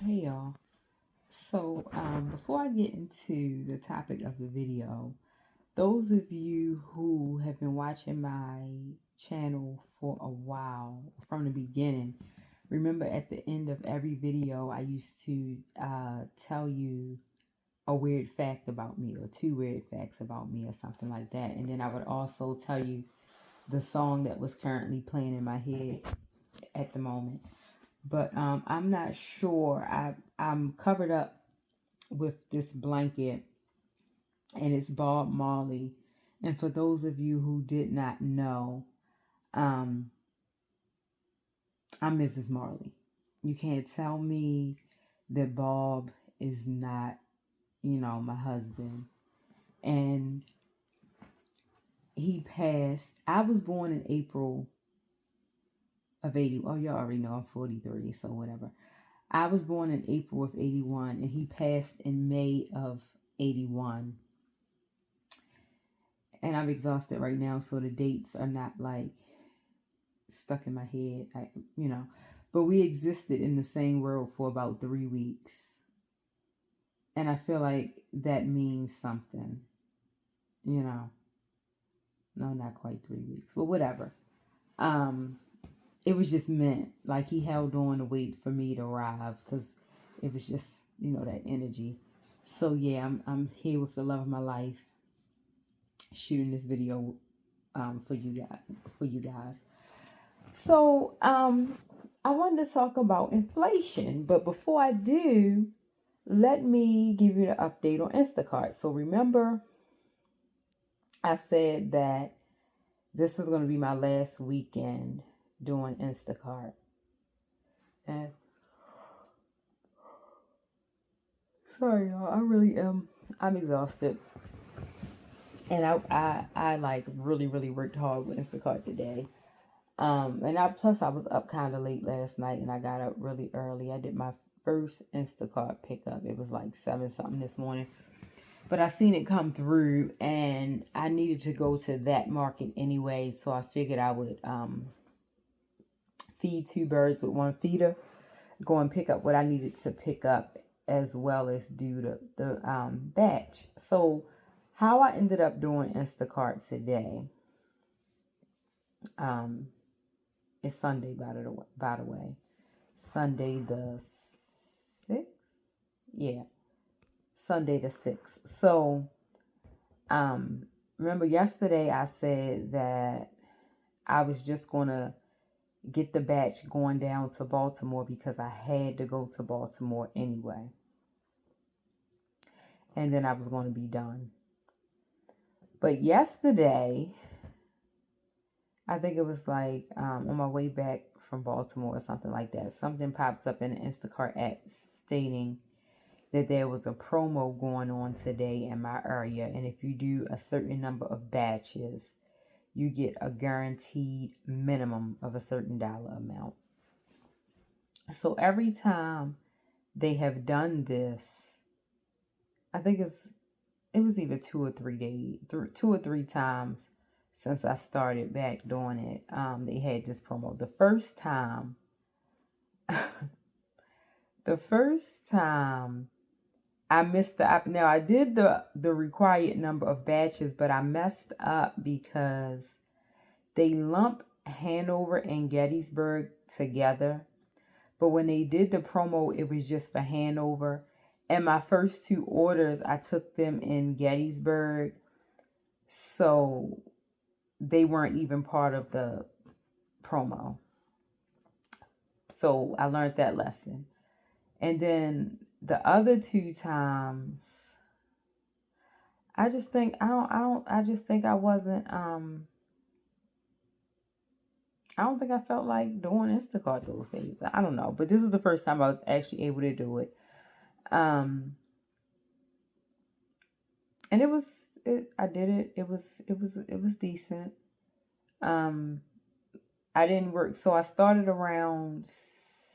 Hey y'all. Before I get into the topic of the video, those of you who have been watching my channel for a while from the beginning, remember at the end of every video, I used to tell you a weird fact about me or two weird facts about me or something like that. And then I would also tell you the song that was currently playing in my head at the moment. But I'm not sure. I'm covered up with this blanket, and it's Bob Marley. And for those of you who did not know, um, I'm Mrs. Marley. You can't tell me that Bob is not, my husband. And he passed. I was born in April of 80. Oh, y'all already know I'm 43, so whatever. I was born in April of 81, and he passed in May of 81. And I'm exhausted right now, so the dates are not like stuck in my head. But we existed in the same world for about 3 weeks, and I feel like that means something. You know, no, not quite 3 weeks, but whatever. Um, it was just meant like he held on to wait for me to arrive because it was just that energy. So yeah, I'm here with the love of my life, shooting this video for you guys. So, I wanted to talk about inflation, but before I do, let me give you the update on Instacart. So, remember, I said that this was going to be my last weekend doing Instacart. And sorry, y'all, I really am. I'm exhausted. And I like really, really worked hard with Instacart today. I was up kind of late last night, and I got up really early. I did my first Instacart pickup. It was like 7 something this morning, but I seen it come through, and I needed to go to that market anyway. So I figured I would feed two birds with one feeder, go and pick up what I needed to pick up, as well as do the batch. So how I ended up doing Instacart today. It's Sunday, by the way. Sunday the 6th? Yeah, Sunday the 6th. So, remember yesterday I said that I was just going to get the batch going down to Baltimore because I had to go to Baltimore anyway. And then I was going to be done. But yesterday, I think it was like on my way back from Baltimore or something like that, something pops up in the Instacart app stating that there was a promo going on today in my area. And if you do a certain number of batches, you get a guaranteed minimum of a certain dollar amount. So every time they have done this, I think it was either 2 or 3 times since I started back doing it. They had this promo. The first time I missed the app. Now I did the required number of batches, but I messed up because they lump Hanover and Gettysburg together. But when they did the promo, it was just for Hanover. And my first 2 orders, I took them in Gettysburg. So they weren't even part of the promo. So I learned that lesson. And then the other 2 times, I just think I just think I wasn't I don't think I felt like doing Instacart those days. I don't know, but this was the first time I was actually able to do it. And I did it. It was decent. I didn't work, so I started around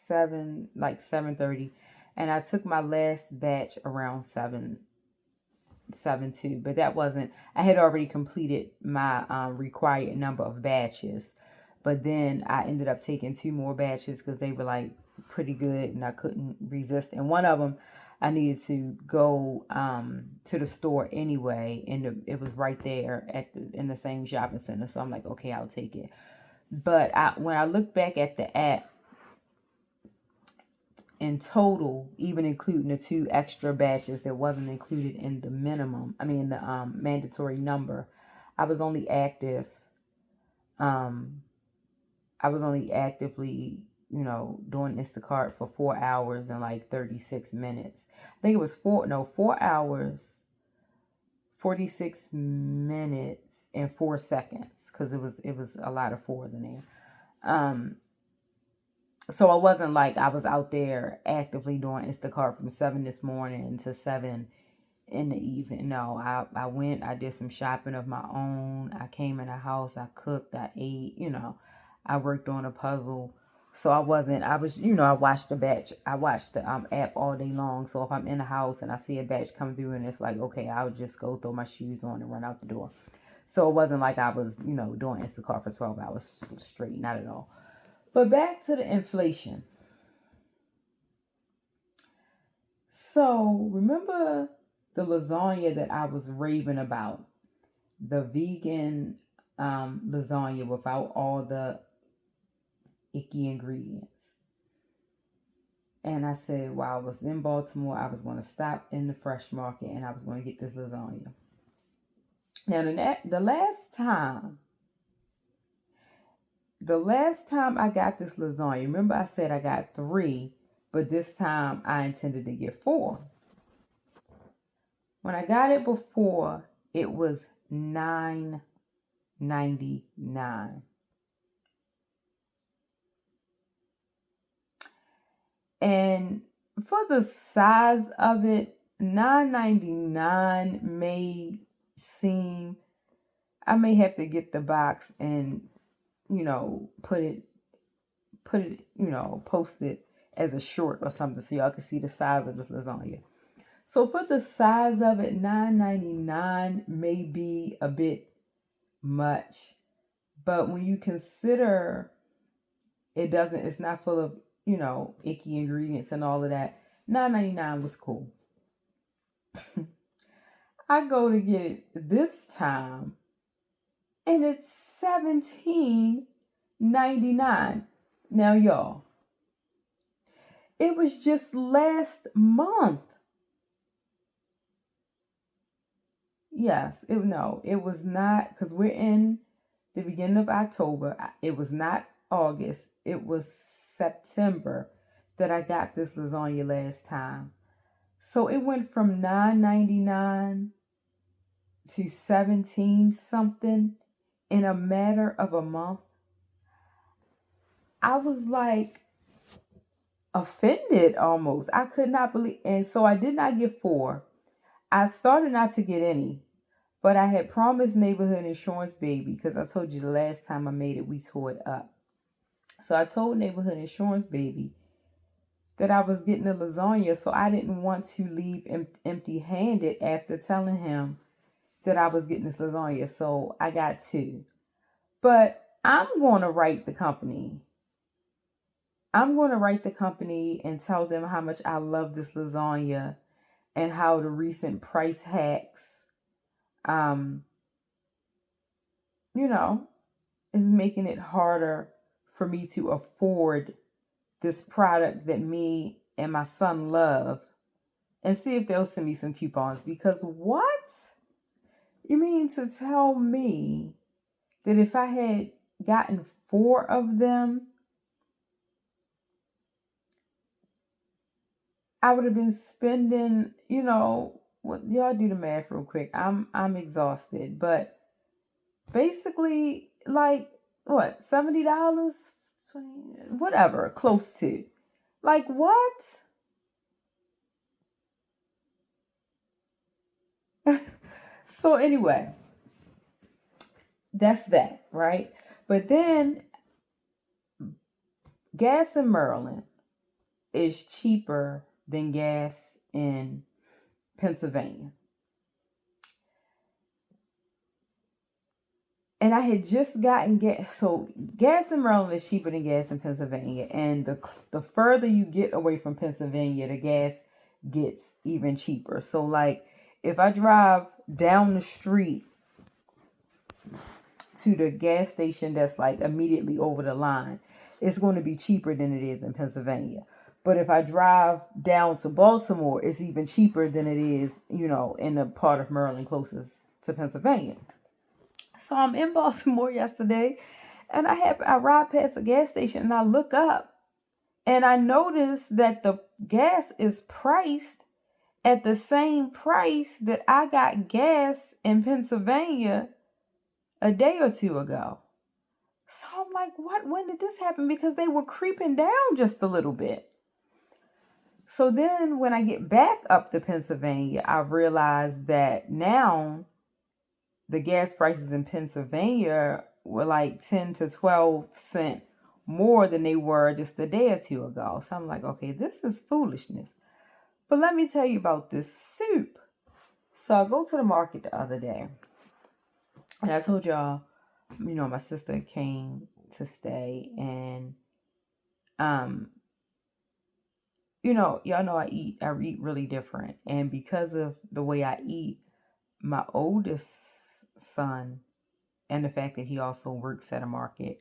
7:30, and I took my last batch around 7:02. But that wasn't. I had already completed my required number of batches, but then I ended up taking 2 more batches because they were like pretty good, and I couldn't resist. And one of them, I needed to go to the store anyway, and it was right there in the same shopping center. So I'm like, okay, I'll take it. But when I look back at the app, in total, even including the 2 extra batches that wasn't included in the the mandatory number, I was only active. Um, I was only actively, doing Instacart for 4 hours and like 36 minutes. I think it was 4 hours, 46 minutes and 4 seconds, because it was a lot of fours in there. So it wasn't like I was out there actively doing Instacart from 7 this morning to 7 in the evening. No, I went, I did some shopping of my own. I came in the house, I cooked, I ate, I worked on a puzzle. So I watched I watched the app all day long. So if I'm in the house and I see a batch come through and it's like, okay, I'll just go throw my shoes on and run out the door. So it wasn't like I was, doing Instacart for 12 hours straight, not at all. But back to the inflation. So remember the lasagna that I was raving about, the vegan lasagna without all the icky ingredients. And I said, while I was in Baltimore, I was going to stop in the fresh market and I was going to get this lasagna. Now, the last time I got this lasagna, remember I said I got 3, but this time I intended to get 4. When I got it before, it was $9.99. And for the size of it, $9.99 may seem, I may have to get the box and, put it, post it as a short or something so y'all can see the size of this lasagna. So for the size of it, $9.99 may be a bit much. But when you consider it's not full of, icky ingredients and all of that, $9.99 was cool. I go to get it this time and it's $17.99. Now, y'all, it was just last month. Yes, it was not, because we're in the beginning of October. It was not August. It was September that I got this lasagna last time. So it went from $9.99 to 17 something in a matter of a month. I was like offended almost. I could not believe. And so I did not get 4. I started not to get any, but I had promised Neighborhood Insurance Baby, because I told you the last time I made it, we tore it up. So I told Neighborhood Insurance Baby that I was getting a lasagna, so I didn't want to leave empty-handed after telling him that I was getting this lasagna. So I got 2. But I'm going to write the company. I'm going to write the company and tell them how much I love this lasagna and how the recent price hacks, is making it harder for me to afford this product that me and my son love, and see if they'll send me some coupons. Because what? You mean to tell me that if I had gotten 4 of them, I would have been spending, y'all do the math real quick. I'm exhausted, but basically, like, what, $70? Whatever, close to. Like, what? So anyway, that's that, right? But then gas in Maryland is cheaper than gas in Pennsylvania. And I had just gotten gas. So gas in Maryland is cheaper than gas in Pennsylvania. And the further you get away from Pennsylvania, the gas gets even cheaper. So like if I drive down the street to the gas station that's like immediately over the line, it's going to be cheaper than it is in Pennsylvania. But if I drive down to Baltimore, it's even cheaper than it is, in the part of Maryland closest to Pennsylvania. So I'm in Baltimore yesterday, and I ride past a gas station, and I look up, and I notice that the gas is priced at the same price that I got gas in Pennsylvania a day or two ago. So I'm like, what? When did this happen? Because they were creeping down just a little bit. So then when I get back up to Pennsylvania, I realized that now the gas prices in Pennsylvania were like 10 to 12 cents more than they were just a day or two ago. So I'm like, okay, this is foolishness. But let me tell you about this soup. So I go to the market the other day, and I told y'all, my sister came to stay, and y'all know I eat really different. And because of the way I eat, my oldest son, and the fact that he also works at a market,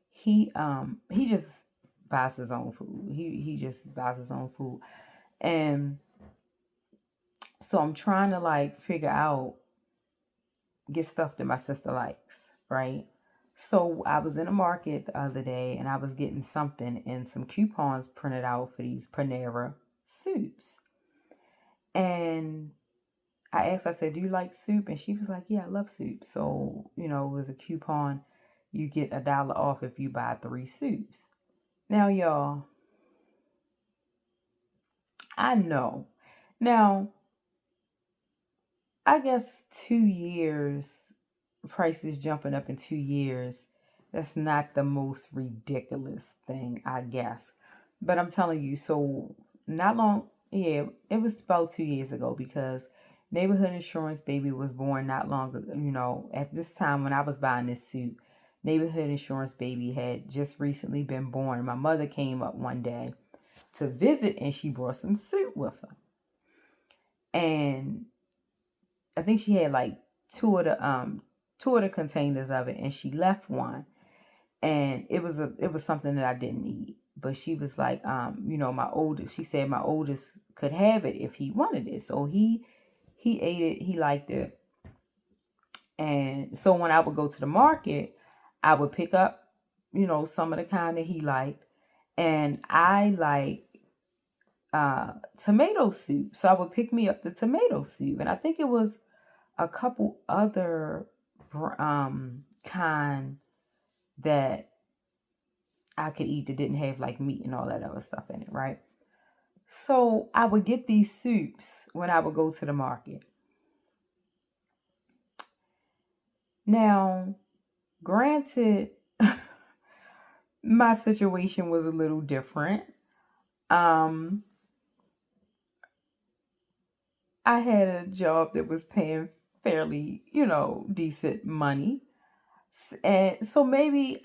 he just buys his own food. He just buys his own food. And so I'm trying to like figure out, get stuff that my sister likes, right? So I was in a market the other day, and I was getting something, and some coupons printed out for these Panera soups. And I asked, I said, do you like soup? And she was like, yeah, I love soup. So, it was a coupon. You get $1 off if you buy 3 soups. Now, y'all, I know. Now, I guess 2 years, prices jumping up in 2 years, that's not the most ridiculous thing, I guess. But I'm telling you, so not long, yeah, it was about 2 years ago, because Neighborhood Insurance Baby was born not long ago. At this time when I was buying this suit, Neighborhood Insurance Baby had just recently been born. My mother came up one day to visit, and she brought some soup with her. And I think she had like two of the containers of it, and she left one, and it was something that I didn't eat. But she was like, she said my oldest could have it if he wanted it. So he ate it, he liked it. And so when I would go to the market, I would pick up, some of the kind that he liked. And I like tomato soup. So I would pick me up the tomato soup. And I think it was a couple other kind that I could eat that didn't have like meat and all that other stuff in it, right? So I would get these soups when I would go to the market. Now, granted, my situation was a little different. I had a job that was paying fairly, decent money. And so maybe,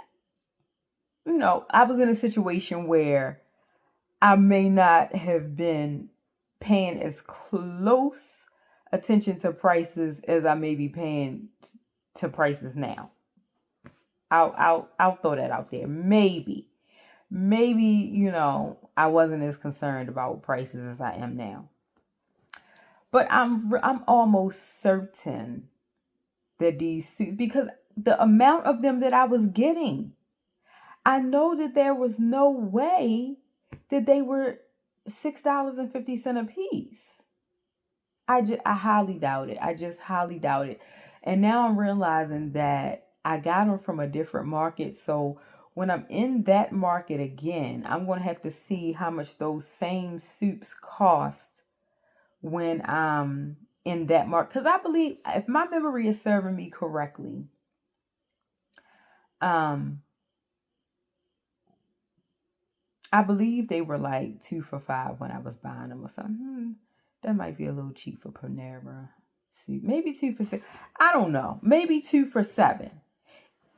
I was in a situation where I may not have been paying as close attention to prices as I may be paying to prices now. I'll throw that out there. Maybe, I wasn't as concerned about prices as I am now. But I'm almost certain that these suits, because the amount of them that I was getting, I know that there was no way that they were $6.50 a piece. I highly doubt it. I just highly doubt it. And now I'm realizing that I got them from a different market. So when I'm in that market again, I'm going to have to see how much those same soups cost when I'm in that market. Because I believe, if my memory is serving me correctly, I believe they were like 2 for $5 when I was buying them or something. That might be a little cheap for Panera. Maybe 2 for $6. I don't know. Maybe 2 for $7.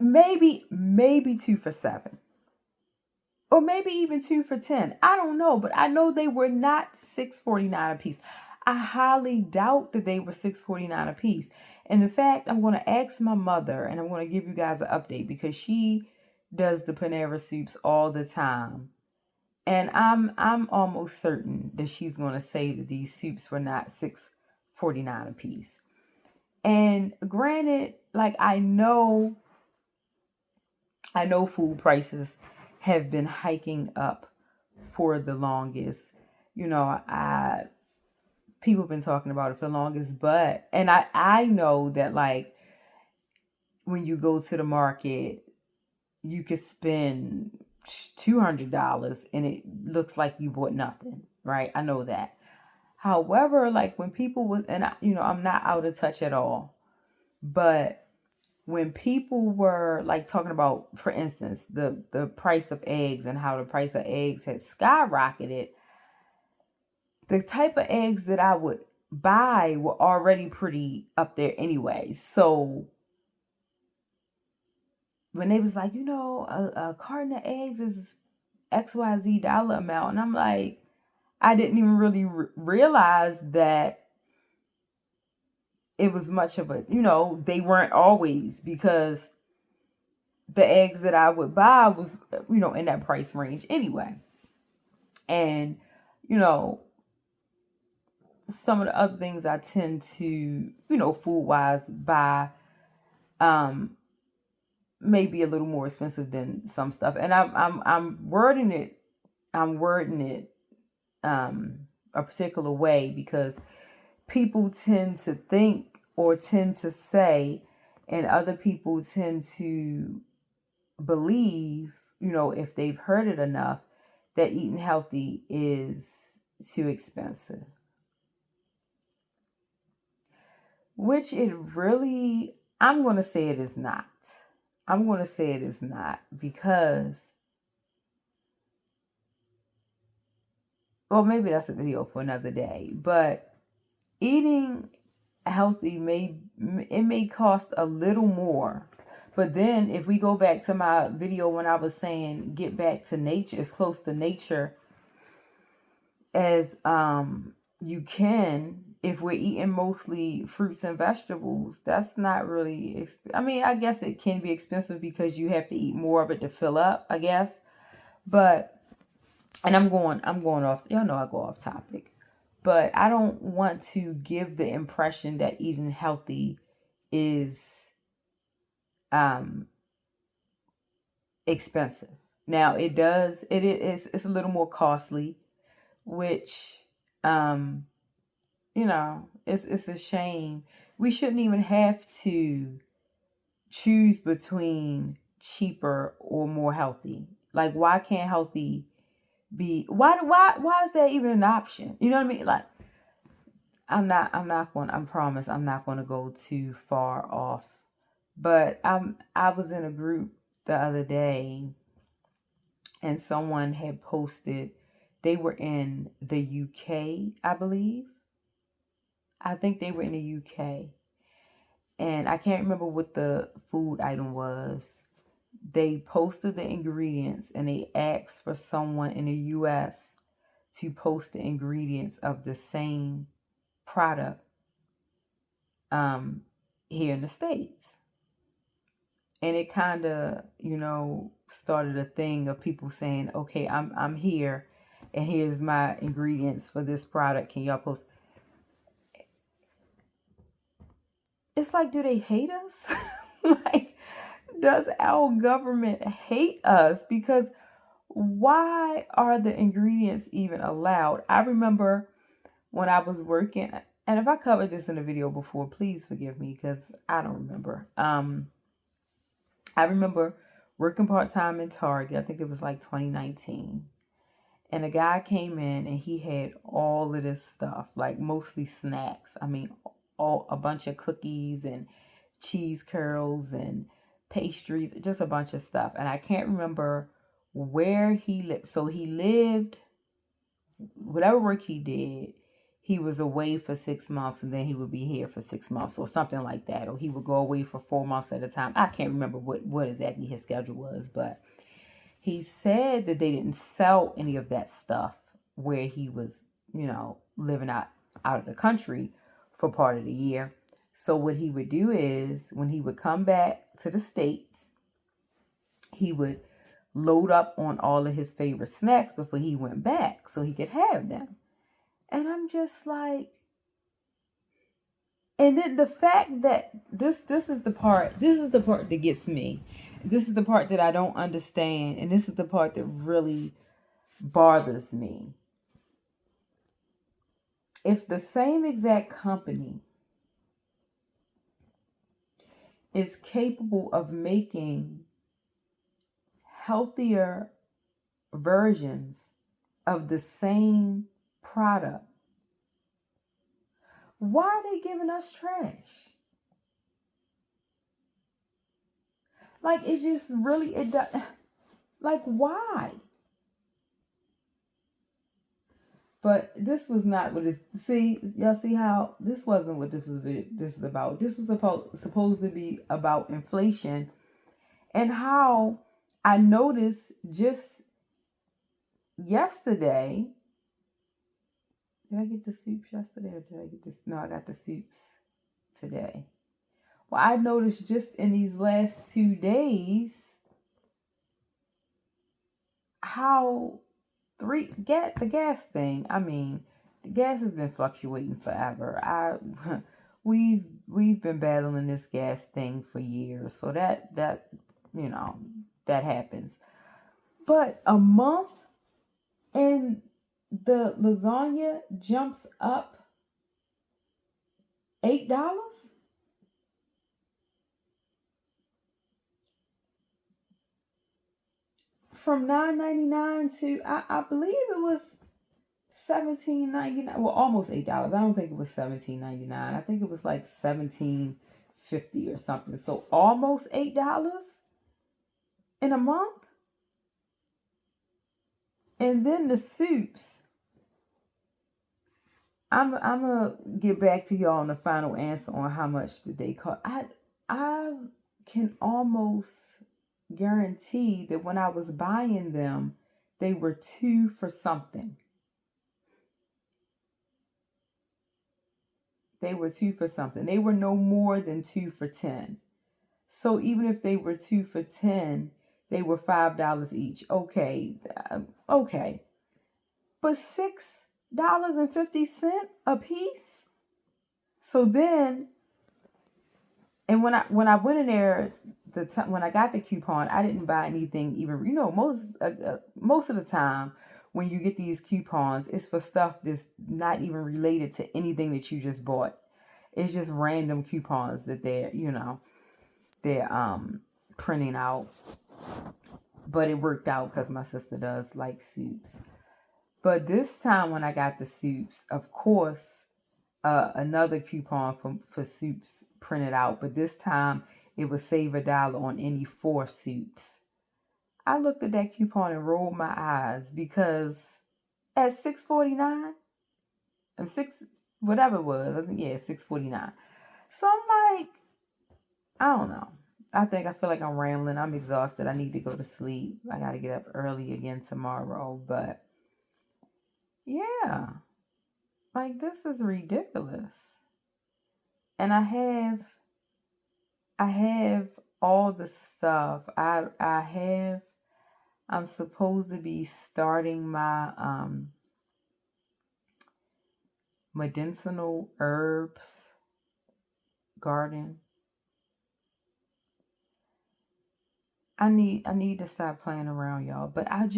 maybe 2 for $7. Or maybe even 2 for $10. I don't know, but I know they were not $6.49 a piece. I highly doubt that they were $6.49 a piece. And in fact, I'm going to ask my mother, and I'm going to give you guys an update because she does the Panera soups all the time. And I'm almost certain that she's going to say that these soups were not $6.49 a piece. And granted, like I know food prices have been hiking up for the longest. You know, people have been talking about it for the longest, but and I know that like when you go to the market, you could spend $200 and it looks like you bought nothing, right? I know that. However, like when people was, and I'm not out of touch at all, but when people were like talking about, for instance, the price of eggs and how the price of eggs had skyrocketed, the type of eggs that I would buy were already pretty up there anyway. So when they was like, a carton of eggs is XYZ dollar amount, and I'm like, I didn't even really realize that it was much of a, they weren't always, because the eggs that I would buy was, in that price range anyway. And, some of the other things I tend to, food wise buy, maybe a little more expensive than some stuff. And I'm wording it a particular way because people tend to think or tend to say, and other people tend to believe, if they've heard it enough, that eating healthy is too expensive. Which it really, I'm going to say it is not. I'm going to say it is not because, well, maybe that's a video for another day, but eating healthy may cost a little more. But then if we go back to my video when I was saying get back to nature, as close to nature as you can, if we're eating mostly fruits and vegetables, that's not really, I guess it can be expensive because you have to eat more of it to fill up, I guess. But, and I'm going off, y'all know I go off topic, but I don't want to give the impression that eating healthy is expensive. Now it's a little more costly, which it's a shame. We shouldn't even have to choose between cheaper or more healthy. Like, why can't healthy be, why is that even an option? You know what I mean? Like, I promise I'm not going to go too far off. But I was in a group the other day and someone had posted, they were in the UK, I believe. I think they were in the UK. And I can't remember what the food item was. They posted the ingredients and they asked for someone in the US to post the ingredients of the same product here in the States. And it kind of, started a thing of people saying, okay, I'm here and here's my ingredients for this product. Can y'all post? It's like, do they hate us? Like, does our government hate us? Because why are the ingredients even allowed? I remember when I was working, and if I covered this in a video before, please forgive me because I don't remember. I remember working part-time in Target. I think it was like 2019. And a guy came in and he had all of this stuff, like mostly snacks. A bunch of cookies and cheese curls and pastries, just a bunch of stuff. And I can't remember where he lived. So he lived, whatever work he did, he was away for 6 months and then he would be here for 6 months or something like that. Or he would go away for 4 months at a time. I can't remember what exactly his schedule was, but he said that they didn't sell any of that stuff where he was, living out of the country for part of the year. So what he would do is when he would come back to the States, he would load up on all of his favorite snacks before he went back so he could have them. And I'm just like, and then the fact that this is the part that gets me. This is the part that I don't understand, and this is the part that really bothers me. If the same exact company is capable of making healthier versions of the same product, why are they giving us trash? Like, it just really, it does, like, why? But this was not what it's, y'all see how this wasn't what this was about. This was supposed to be about inflation and how I noticed just yesterday. Did I get the soups yesterday or did I get this? No, I got the soups today. Well, I noticed just in these last 2 days how the gas thing. I mean, the gas has been fluctuating forever. We've been battling this gas thing for years, so that that happens. But a month and the lasagna jumps up $8 from $9.99 to I believe it was $17.99. Well, almost $8. I don't think it was $17.99. I think it was like $17.50 or something. So almost $8 in a month. And then the soups. I'm gonna get back to y'all on the final answer on how much did they cost. I can almost guarantee that when I was buying them, they were 2 for something. They were 2 for something. They were no more than 2 for 10. So even if they were 2 for 10, they were $5 each. Okay. But $6.50 a piece. So then, and when I went in there, when I got the coupon, I didn't buy anything. Even most of the time when you get these coupons, it's for stuff that's not even related to anything that you just bought. It's just random coupons that they're printing out. But it worked out because my sister does like soups. But this time when I got the soups, of course, another coupon for soups printed out. But this time it was save $1 on any 4 soups. I looked at that coupon and rolled my eyes because at $6.49, whatever it was, I think $6.49. So I'm like, I don't know. I feel like I'm rambling. I'm exhausted. I need to go to sleep. I got to get up early again tomorrow. But yeah, like this is ridiculous. And I have all the stuff. I'm supposed to be starting my medicinal herbs garden. I need to stop playing around, y'all. But I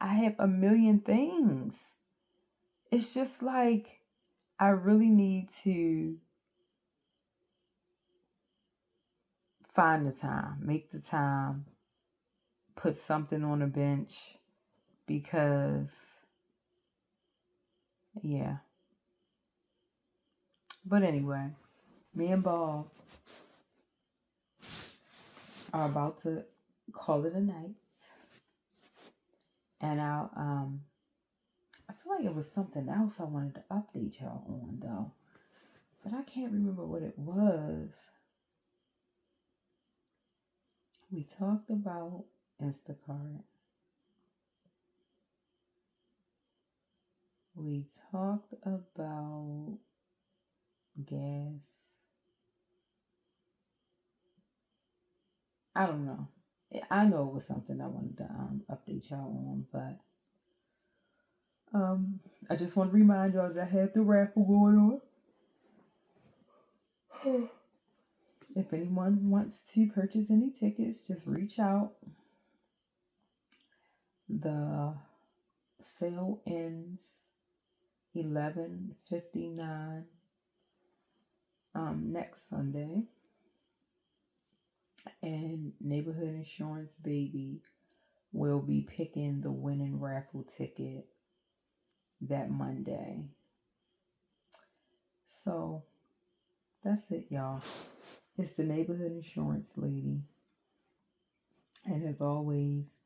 have a million things. It's just like I really need to find the time, make the time, put something on a bench because yeah. But anyway, me and Bob are about to call it a night. And I'll feel like it was something else I wanted to update y'all on though, but I can't remember what it was. We talked about Instacart. We talked about gas. I don't know. I know it was something I wanted to update y'all on, but I just want to remind y'all that I have the raffle going on. If anyone wants to purchase any tickets, just reach out. The sale ends 11:59 next Sunday, and Neighborhood Insurance Baby will be picking the winning raffle ticket that Monday. So that's it, y'all. It's the Neighborhood Insurance Lady, and as always,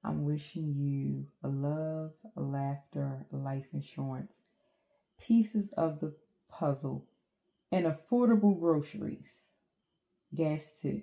I'm wishing you a love, laughter, life insurance, pieces of the puzzle, and affordable groceries. Gas too.